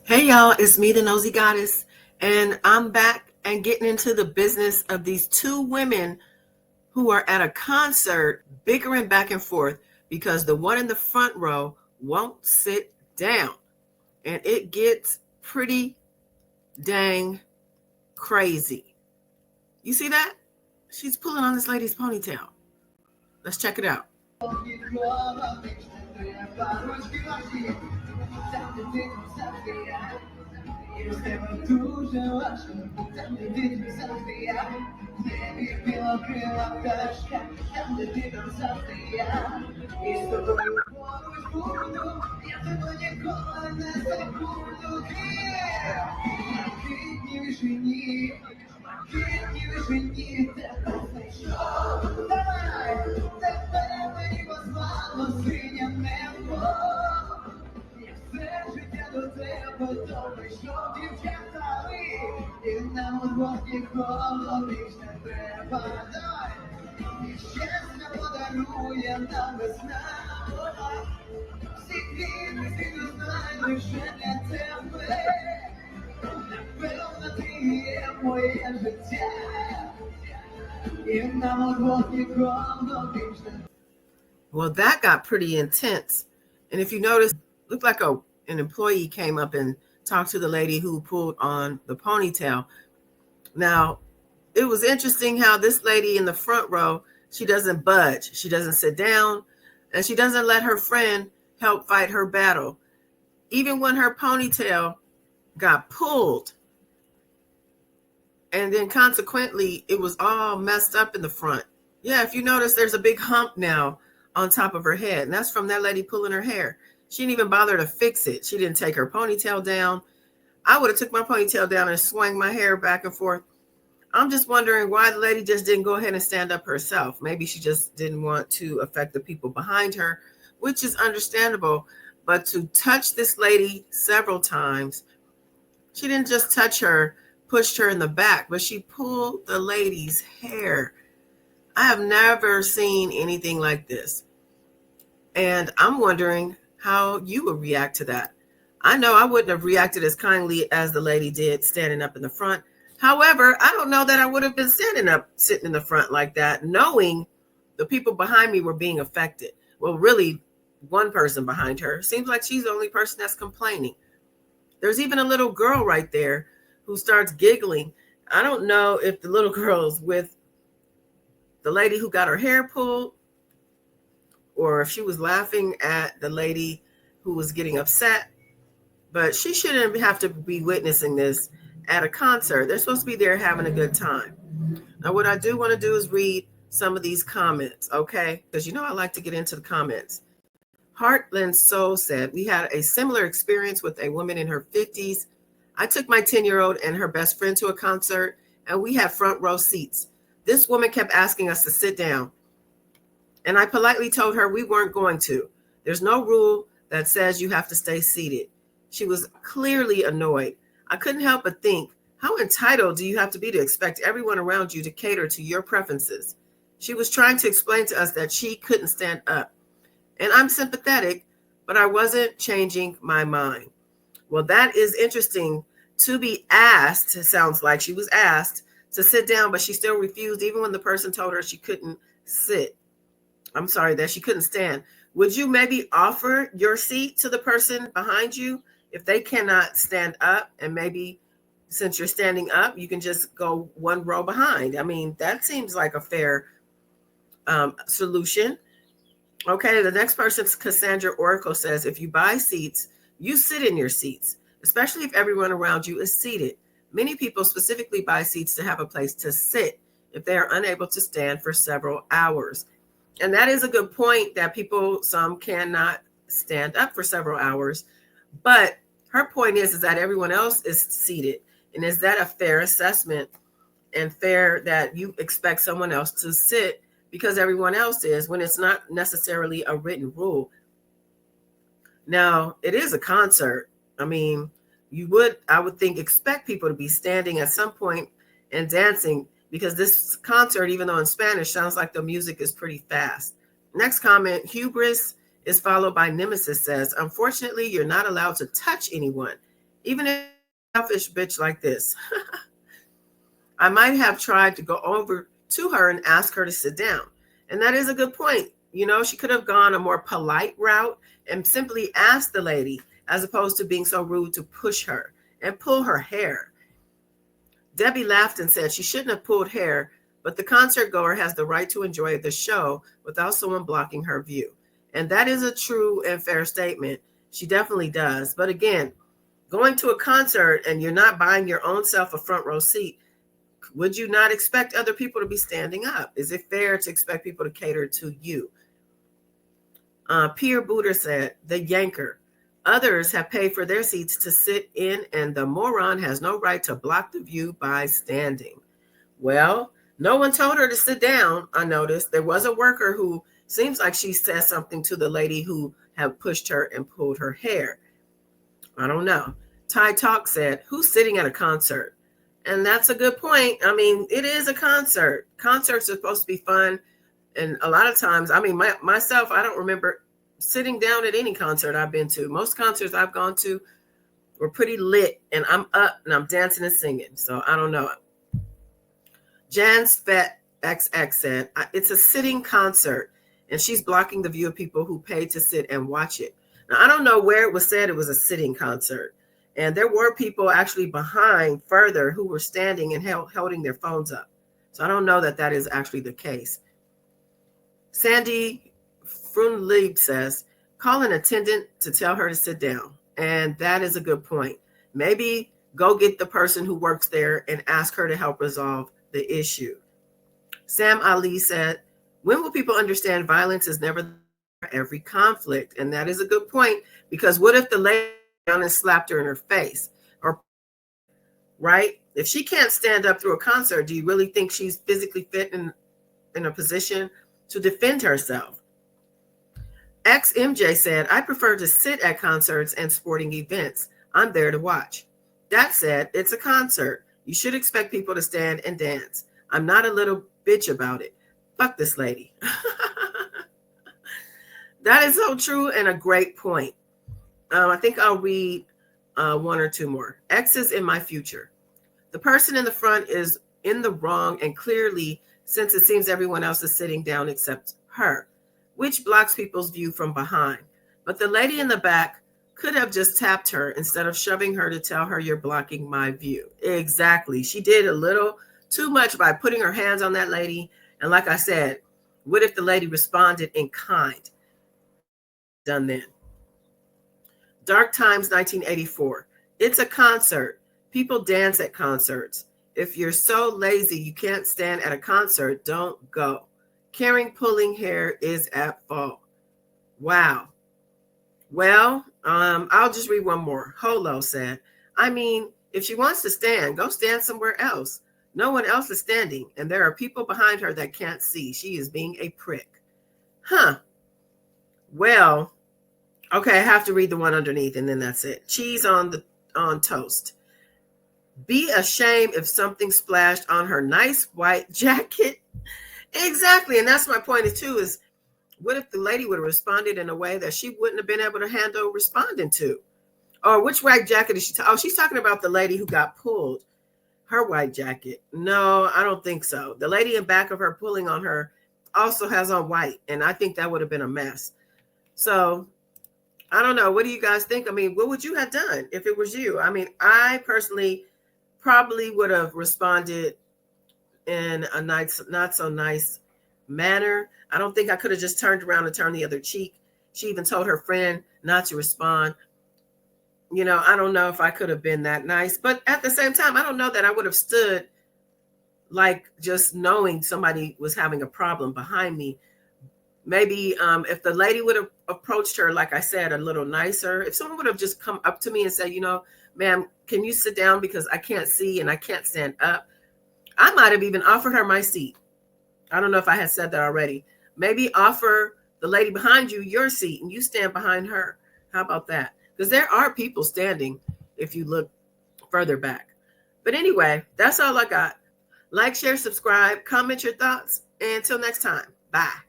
Hey y'all, it's me, the Nosy Goddess, and I'm back and getting into the business of these two women who are at a concert bickering back and forth because the one in the front row won't sit down. And it gets pretty dang crazy. You see that? She's pulling on this lady's ponytail. Let's check it out. Well, that got pretty intense. And if you notice, looked like an employee came up and talked to the lady who pulled on the ponytail. Now, it was interesting how this lady in the front row, she doesn't budge. She doesn't sit down, and she doesn't let her friend help fight her battle. Even when her ponytail got pulled, and then consequently, it was all messed up in the front. Yeah, if you notice, there's a big hump now on top of her head, and that's from that lady pulling her hair. She didn't even bother to fix it. She didn't take her ponytail down. I would have took my ponytail down and swung my hair back and forth. I'm just wondering why the lady just didn't go ahead and stand up herself. Maybe she just didn't want to affect the people behind her, which is understandable. But to touch this lady several times, she didn't just touch her, pushed her in the back, but she pulled the lady's hair. I have never seen anything like this. And I'm wondering how you would react to that. I know I wouldn't have reacted as kindly as the lady did standing up in the front. However, I don't know that I would have been standing up, sitting in the front like that, knowing the people behind me were being affected. Well, really, one person behind her. Seems like she's the only person that's complaining. There's even a little girl right there who starts giggling. I don't know if the little girl's with the lady who got her hair pulled or if she was laughing at the lady who was getting upset, but she shouldn't have to be witnessing this at a concert. They're supposed to be there having a good time. Now, what I do want to do is read some of these comments, okay? Because I like to get into the comments. Heartland Soul said, we had a similar experience with a woman in her 50s. I took my 10-year-old and her best friend to a concert, and we had front row seats. This woman kept asking us to sit down, and I politely told her we weren't going to. There's no rule that says you have to stay seated. She was clearly annoyed. I couldn't help but think, how entitled do you have to be to expect everyone around you to cater to your preferences? She was trying to explain to us that she couldn't stand up. And I'm sympathetic, but I wasn't changing my mind. Well, that is interesting to be asked. It sounds like she was asked to sit down, but she still refused, even when the person told her she couldn't sit. I'm sorry, that she couldn't stand. Would you maybe offer your seat to the person behind you if they cannot stand up? And maybe since you're standing up, you can just go one row behind. I mean, that seems like a fair solution. Okay, the next person, Cassandra Oracle, says, if you buy seats, you sit in your seats, especially if everyone around you is seated. Many people specifically buy seats to have a place to sit if they are unable to stand for several hours. And that is a good point, that some cannot stand up for several hours. But her point is that everyone else is seated. And is that a fair assessment and fair that you expect someone else to sit because everyone else is, when it's not necessarily a written rule? Now, it is a concert. I mean, I would think, expect people to be standing at some point and dancing, because this concert, even though in Spanish, sounds like the music is pretty fast. Next comment, hubris is followed by nemesis, says, unfortunately, you're not allowed to touch anyone. Even if selfish bitch like this, I might have tried to go over to her and ask her to sit down. And that is a good point. You know, she could have gone a more polite route and simply asked the lady, as opposed to being so rude to push her and pull her hair. Debbie laughed and said she shouldn't have pulled hair, but the concert goer has the right to enjoy the show without someone blocking her view. And that is a true and fair statement. She definitely does. But again, going to a concert and you're not buying your own self a front row seat, would you not expect other people to be standing up? Is it fair to expect people to cater to you? Pierre Booter said, the yanker. Others have paid for their seats to sit in, and the moron has no right to block the view by standing. Well, no one told her to sit down. I noticed there was a worker who seems like she said something to the lady who had pushed her and pulled her hair. I don't know. Ty Talk said, who's sitting at a concert? And that's a good point. I mean, it is a concert. Concerts are supposed to be fun. And a lot of times, I mean, myself, I don't remember sitting down at any concert I've been to. Most concerts I've gone to were pretty lit, and I'm up and I'm dancing and singing. So I don't know. Jan's Fat XX said, it's a sitting concert, and she's blocking the view of people who paid to sit and watch it. Now, I don't know where it was said it was a sitting concert. And there were people actually behind further who were standing and holding their phones up. So I don't know that that is actually the case. Sandy Frunlieb says, call an attendant to tell her to sit down. And that is a good point. Maybe go get the person who works there and ask her to help resolve the issue. Sam Ali said, when will people understand violence is never every conflict? And that is a good point, because what if the lady down and slapped her in her face? Or right? If she can't stand up through a concert, do you really think she's physically fit in a position to defend herself? XMJ said, I prefer to sit at concerts and sporting events. I'm there to watch. That said, it's a concert. You should expect people to stand and dance. I'm not a little bitch about it. Fuck this lady. That is so true and a great point. I think I'll read one or two more. X is in my future. The person in the front is in the wrong, and clearly, since it seems everyone else is sitting down except her, which blocks people's view from behind. But the lady in the back could have just tapped her instead of shoving her to tell her you're blocking my view. Exactly. She did a little too much by putting her hands on that lady. And like I said, what if the lady responded in kind? Done then. Dark Times 1984. It's a concert. People dance at concerts. If you're so lazy you can't stand at a concert, don't go. Caring pulling hair is at fault. Wow. Well, I'll just read one more. Holo said, I mean, if she wants to stand, go stand somewhere else. No one else is standing, and there are people behind her that can't see. She is being a prick. Huh. Well, okay, I have to read the one underneath, and then that's it. Cheese on toast. Be ashamed if something splashed on her nice white jacket. Exactly, and that's my point too, is what if the lady would have responded in a way that she wouldn't have been able to handle responding to? Or which white jacket is she she's talking about the lady who got pulled. Her white jacket. No, I don't think so. The lady in back of her pulling on her also has on white, and I think that would have been a mess. So I don't know. What do you guys think? I mean, what would you have done if it was you? I mean, I personally probably would have responded in a nice, not so nice manner. I don't think I could have just turned around and turned the other cheek. She even told her friend not to respond. You know, I don't know if I could have been that nice, but at the same time, I don't know that I would have stood like just knowing somebody was having a problem behind me. Maybe if the lady would have approached her, like I said, a little nicer, if someone would have just come up to me and said, you know, ma'am, can you sit down because I can't see and I can't stand up? I might have even offered her my seat. I don't know if I had said that already. Maybe offer the lady behind you your seat and you stand behind her. How about that? Because there are people standing if you look further back. But anyway, that's all I got. Like, share, subscribe, comment your thoughts. And until next time, bye.